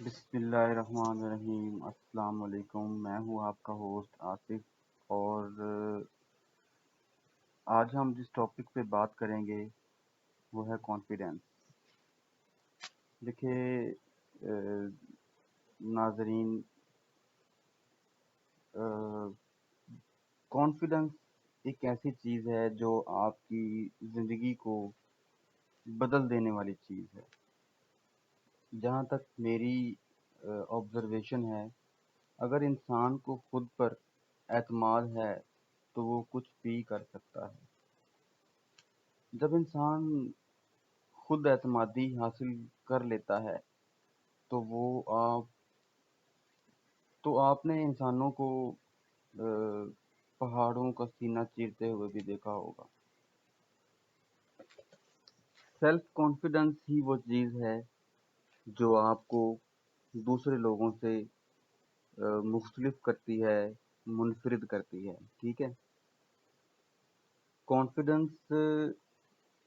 بسم اللہ الرحمن الرحیم، السلام علیکم۔ میں ہوں آپ کا ہوسٹ آصف، اور آج ہم جس ٹاپک پہ بات کریں گے وہ ہے کانفیڈنس۔ دیکھیے ناظرین، کانفیڈنس ایک ایسی چیز ہے جو آپ کی زندگی کو بدل دینے والی چیز ہے۔ جہاں تک میری آبزرویشن ہے، اگر انسان کو خود پر اعتماد ہے تو وہ کچھ بھی کر سکتا ہے۔ جب انسان خود اعتمادی حاصل کر لیتا ہے تو آپ نے انسانوں کو پہاڑوں کا سینہ چیرتے ہوئے بھی دیکھا ہوگا۔ سیلف کانفیڈنس ہی وہ چیز ہے جو آپ کو دوسرے لوگوں سے مختلف کرتی ہے، منفرد کرتی ہے۔ ٹھیک ہے، کانفیڈنس،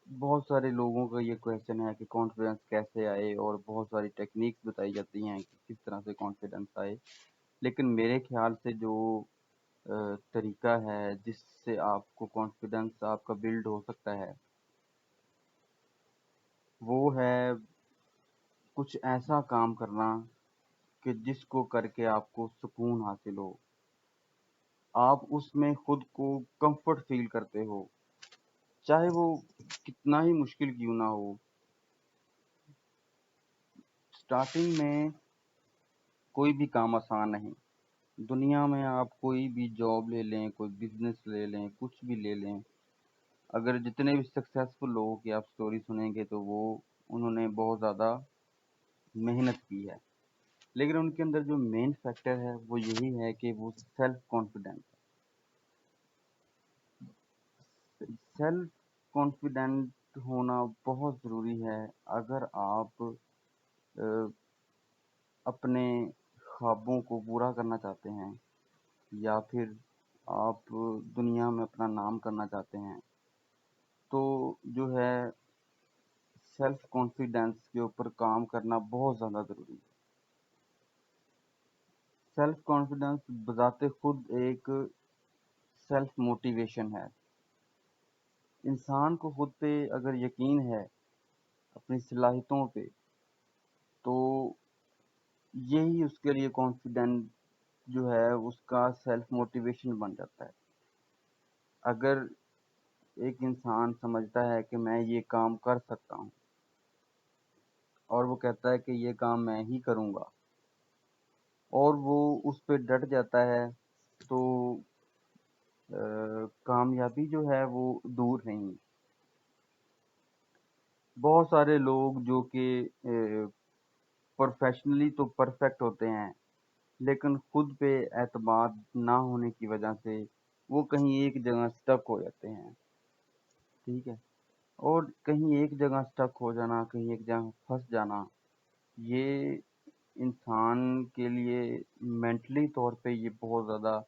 بہت سارے لوگوں کا یہ کویشچن ہے کہ کانفیڈنس کیسے آئے، اور بہت ساری ٹیکنیکس بتائی جاتی ہیں کہ کس طرح سے کانفیڈنس آئے۔ لیکن میرے خیال سے جو طریقہ ہے جس سے آپ کو کانفیڈنس آپ کا بلڈ ہو سکتا ہے، وہ ہے کچھ ایسا کام کرنا کہ جس کو کر کے آپ کو سکون حاصل ہو، آپ اس میں خود کو کمفرٹ فیل کرتے ہو، چاہے وہ کتنا ہی مشکل کیوں نہ ہو۔ سٹارٹنگ میں کوئی بھی کام آسان نہیں۔ دنیا میں آپ کوئی بھی جاب لے لیں، کوئی بزنس لے لیں، کچھ بھی لے لیں، اگر جتنے بھی سکسیسفل لوگوں کی آپ سٹوری سنیں گے تو انہوں نے بہت زیادہ محنت کی ہے، لیکن ان کے اندر جو مین فیکٹر ہے وہ یہی ہے کہ وہ سیلف کانفیڈنس ہے۔ سیلف کانفیڈنٹ ہونا بہت ضروری ہے اگر آپ اپنے خوابوں کو پورا کرنا چاہتے ہیں، یا پھر آپ دنیا میں اپنا نام کرنا چاہتے ہیں، تو جو ہے سیلف کانفیڈنس کے اوپر کام کرنا بہت زیادہ ضروری ہے۔ سیلف کانفیڈنس بذات خود ایک سیلف موٹیویشن ہے۔ انسان کو خود پہ اگر یقین ہے، اپنی صلاحیتوں پہ، تو یہی اس کے لیے کانفیڈنٹ جو ہے اس کا سیلف موٹیویشن بن جاتا ہے۔ اگر ایک انسان سمجھتا ہے کہ میں یہ کام کر سکتا ہوں، اور وہ کہتا ہے کہ یہ کام میں ہی کروں گا، اور وہ اس پہ ڈٹ جاتا ہے، تو کامیابی جو ہے وہ دور نہیں۔ بہت سارے لوگ جو کہ پروفیشنلی تو پرفیکٹ ہوتے ہیں، لیکن خود پہ اعتماد نہ ہونے کی وجہ سے وہ کہیں ایک جگہ سٹک ہو جاتے ہیں۔ ٹھیک ہے، اور کہیں ایک جگہ سٹک ہو جانا، کہیں ایک جگہ پھنس جانا، یہ انسان کے لیے مینٹلی طور پہ یہ بہت زیادہ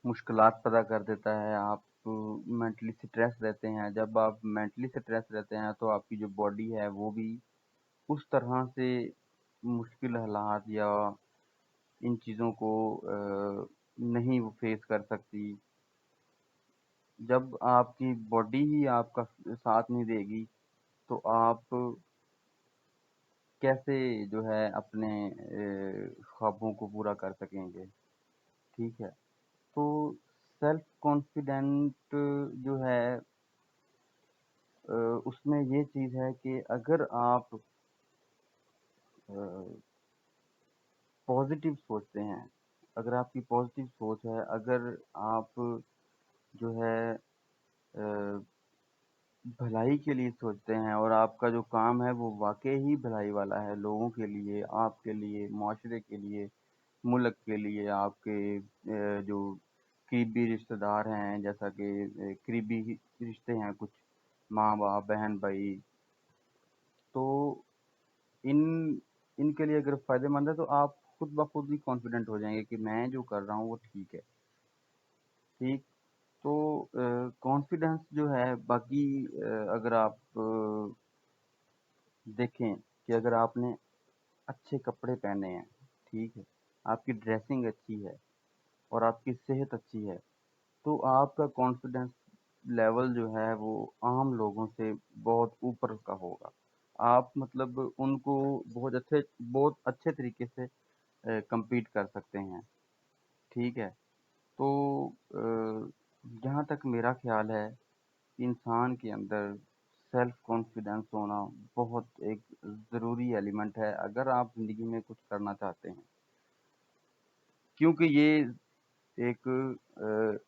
مشکلات پیدا کر دیتا ہے۔ آپ مینٹلی سٹریس رہتے ہیں، جب آپ مینٹلی سٹریس رہتے ہیں تو آپ کی جو باڈی ہے وہ بھی اس طرح سے مشکل حالات یا ان چیزوں کو نہیں وہ فیس کر سکتی۔ جب آپ کی باڈی ہی آپ کا ساتھ نہیں دے گی تو آپ کیسے جو ہے اپنے خوابوں کو پورا کر سکیں گے۔ ٹھیک ہے، تو سیلف کانفیڈنٹ جو ہے اس میں یہ چیز ہے کہ اگر آپ پازیٹیو سوچتے ہیں، اگر آپ کی پازیٹیو سوچ ہے، اگر آپ جو ہے بھلائی کے لیے سوچتے ہیں، اور آپ کا جو کام ہے وہ واقعی ہی بھلائی والا ہے، لوگوں کے لیے، آپ کے لیے، معاشرے کے لیے، ملک کے لیے، آپ کے جو قریبی رشتہ دار ہیں، جیسا کہ قریبی رشتے ہیں کچھ ماں باپ، بہن بھائی، تو ان ان کے لیے اگر فائدہ مند ہے تو آپ خود بخود ہی کانفیڈنٹ ہو جائیں گے کہ میں جو کر رہا ہوں وہ ٹھیک ہے۔ ٹھیک، تو کانفیڈنس جو ہے باقی اگر آپ دیکھیں کہ اگر آپ نے اچھے کپڑے پہنے ہیں، ٹھیک ہے، آپ کی ڈریسنگ اچھی ہے اور آپ کی صحت اچھی ہے، تو آپ کا کانفیڈنس لیول جو ہے وہ عام لوگوں سے بہت اوپر کا ہوگا۔ آپ مطلب ان کو بہت اچھے طریقے سے کمپیٹ کر سکتے ہیں، ٹھیک ہے۔ تو جہاں تک میرا خیال ہے، انسان کے اندر سیلف کانفیڈنس ہونا بہت ایک ضروری ایلیمنٹ ہے اگر آپ زندگی میں کچھ کرنا چاہتے ہیں، کیونکہ یہ ایک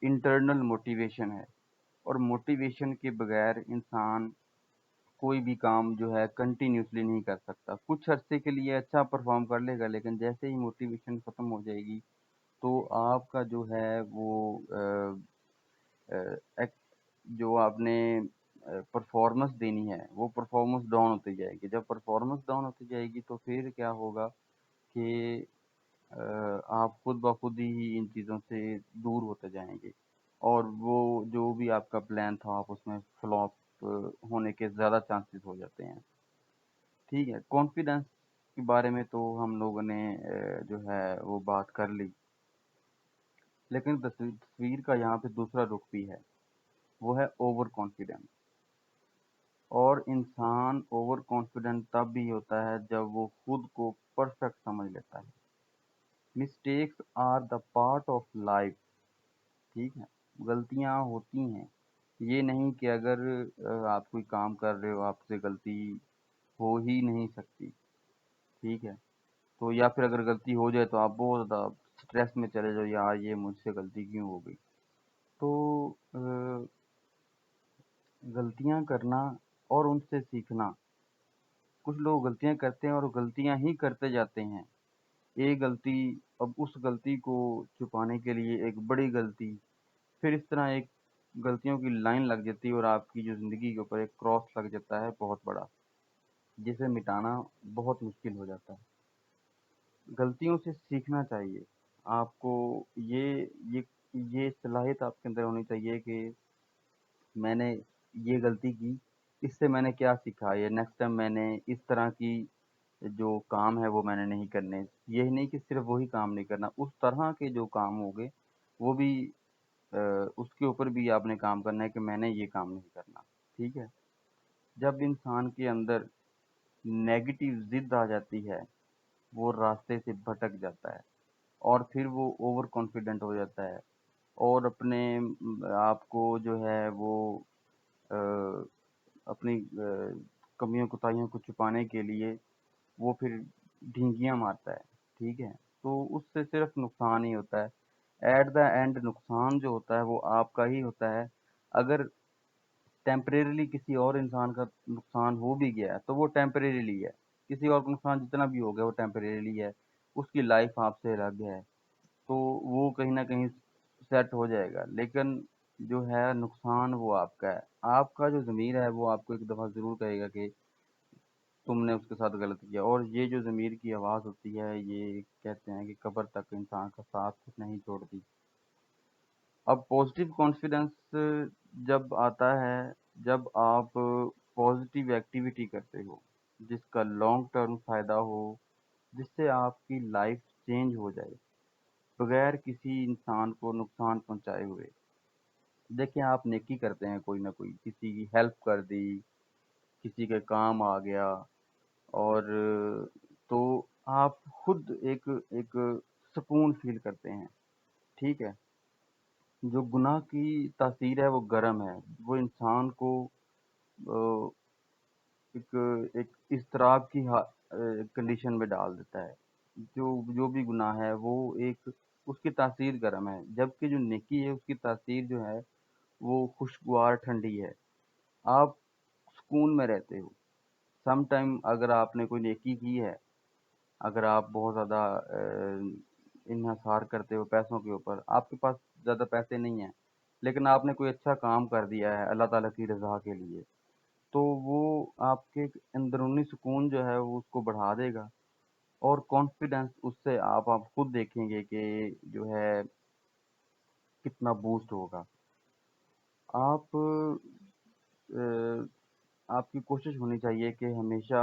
انٹرنل موٹیویشن ہے، اور موٹیویشن کے بغیر انسان کوئی بھی کام جو ہے کنٹینیوسلی نہیں کر سکتا۔ کچھ عرصے کے لیے اچھا پرفارم کر لے گا، لیکن جیسے ہی موٹیویشن ختم ہو جائے گی تو آپ کا جو ہے وہ جو آپ نے پرفارمنس دینی ہے وہ پرفارمنس ڈاؤن ہوتی جائے گی۔ جب پرفارمنس ڈاؤن ہوتی جائے گی تو پھر کیا ہوگا کہ آپ خود بخود ہی ان چیزوں سے دور ہوتے جائیں گے، اور وہ جو بھی آپ کا پلان تھا آپ اس میں فلاپ ہونے کے زیادہ چانسز ہو جاتے ہیں، ٹھیک ہے۔ کانفیڈنس کے بارے میں تو ہم لوگوں نے جو ہے وہ بات کر لی، لیکن تصویر کا یہاں پہ دوسرا رخ بھی ہے، وہ ہے اوور کانفیڈنس۔ اور انسان اوور کانفیڈنٹ تب بھی ہوتا ہے جب وہ خود کو پرفیکٹ سمجھ لیتا ہے۔ Mistakes are the part of life, ٹھیک ہے، غلطیاں ہوتی ہیں، یہ نہیں کہ اگر آپ کوئی کام کر رہے ہو آپ سے غلطی ہو ہی نہیں سکتی، ٹھیک ہے، تو یا پھر اگر غلطی ہو جائے تو آپ بہت زیادہ اسٹریس میں چلے جاؤ، یار یہ مجھ سے غلطی کیوں ہو گئی۔ تو غلطیاں کرنا اور ان سے سیکھنا، کچھ لوگ غلطیاں کرتے ہیں اور غلطیاں ہی کرتے جاتے ہیں، ایک غلطی، اب اس غلطی کو چھپانے کے لیے ایک بڑی غلطی، پھر اس طرح ایک غلطیوں کی لائن لگ جاتی ہے اور آپ کی جو زندگی کے اوپر ایک کراس لگ جاتا ہے بہت بڑا، جسے مٹانا بہت مشکل ہو جاتا ہے۔ غلطیوں سے سیکھنا چاہیے آپ کو، یہ یہ صلاحیت آپ کے اندر ہونی چاہیے کہ میں نے یہ غلطی کی، اس سے میں نے کیا سیکھا، یہ نیکسٹ ٹائم میں نے اس طرح کی جو کام ہے وہ میں نے نہیں کرنے، یہ نہیں کہ صرف وہی کام نہیں کرنا، اس طرح کے جو کام ہو گئے وہ بھی اس کے اوپر بھی آپ نے کام کرنا ہے کہ میں نے یہ کام نہیں کرنا، ٹھیک ہے۔ جب انسان کے اندر نیگیٹو ضد آ جاتی ہے وہ راستے سے بھٹک جاتا ہے، اور پھر وہ اوور کانفیڈنٹ ہو جاتا ہے، اور اپنے آپ کو جو ہے وہ آ، اپنی کمیوں کوتاہیوں کو چھپانے کے لیے وہ پھر ڈھینگیاں مارتا ہے، ٹھیک ہے، تو اس سے صرف نقصان ہی ہوتا ہے۔ ایٹ دا اینڈ نقصان جو ہوتا ہے وہ آپ کا ہی ہوتا ہے۔ اگر ٹیمپریریلی کسی اور انسان کا نقصان ہو بھی گیا ہے تو وہ ٹیمپریریلی ہے، کسی اور کا نقصان جتنا بھی ہو گیا وہ ٹیمپریریلی ہے، اس کی لائف آپ سے الگ ہے، تو وہ کہیں نہ کہیں سیٹ ہو جائے گا، لیکن جو ہے نقصان وہ آپ کا ہے۔ آپ کا جو ضمیر ہے وہ آپ کو ایک دفعہ ضرور کہے گا کہ تم نے اس کے ساتھ غلط کیا، اور یہ جو ضمیر کی آواز ہوتی ہے یہ کہتے ہیں کہ قبر تک انسان کا ساتھ کچھ نہیں چھوڑتی۔ اب پازیٹیو کانفیڈنس جب آتا ہے جب آپ پازیٹیو ایکٹیویٹی کرتے ہو جس کا لانگ ٹرم فائدہ ہو، جس سے آپ کی لائف چینج ہو جائے بغیر کسی انسان کو نقصان پہنچائے ہوئے۔ دیکھیں آپ نیکی کرتے ہیں، کوئی نہ کوئی کسی کی ہیلپ کر دی، کسی کے کام آ گیا، اور تو آپ خود ایک سکون فیل کرتے ہیں، ٹھیک ہے۔ جو گناہ کی تاثیر ہے وہ گرم ہے، وہ انسان کو آ، ایک ایک اضطراب کی کنڈیشن میں ڈال دیتا ہے۔ جو بھی گناہ ہے وہ ایک، اس کی تاثیر گرم ہے، جبکہ جو نیکی ہے اس کی تاثیر جو ہے وہ خوشگوار ٹھنڈی ہے، آپ سکون میں رہتے ہو۔ سم ٹائم اگر آپ نے کوئی نیکی کی ہے، اگر آپ بہت زیادہ انحصار کرتے ہو پیسوں کے اوپر، آپ کے پاس زیادہ پیسے نہیں ہیں لیکن آپ نے کوئی اچھا کام کر دیا ہے اللہ تعالیٰ کی رضا کے لیے، تو وہ آپ کے اندرونی سکون جو ہے وہ اس کو بڑھا دے گا، اور کانفیڈنس اس سے آپ خود دیکھیں گے کہ جو ہے کتنا بوسٹ ہوگا۔ آپ آپ کی کوشش ہونی چاہیے کہ ہمیشہ